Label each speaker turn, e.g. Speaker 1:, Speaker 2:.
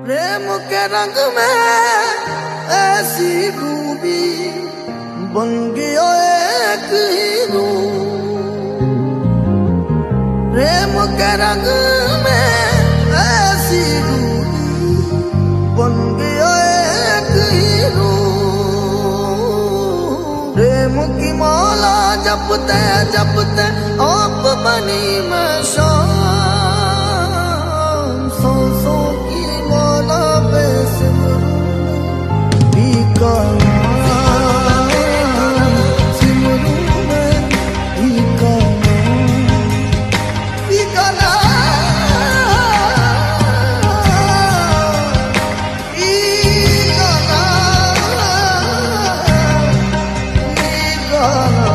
Speaker 1: प्रेम के रंग में ऐसी डूबी बन गया एक हीरो। प्रेम के रंग में ऐसी डूबी बन गया एक हीरो। प्रेम की माला जपते जपते आप बनी मैं शाम। सांसों की माला पे सिमरू का नाम, सिमरू में ही का नाम, ही का नाम, ही का नाम, ही का नाम।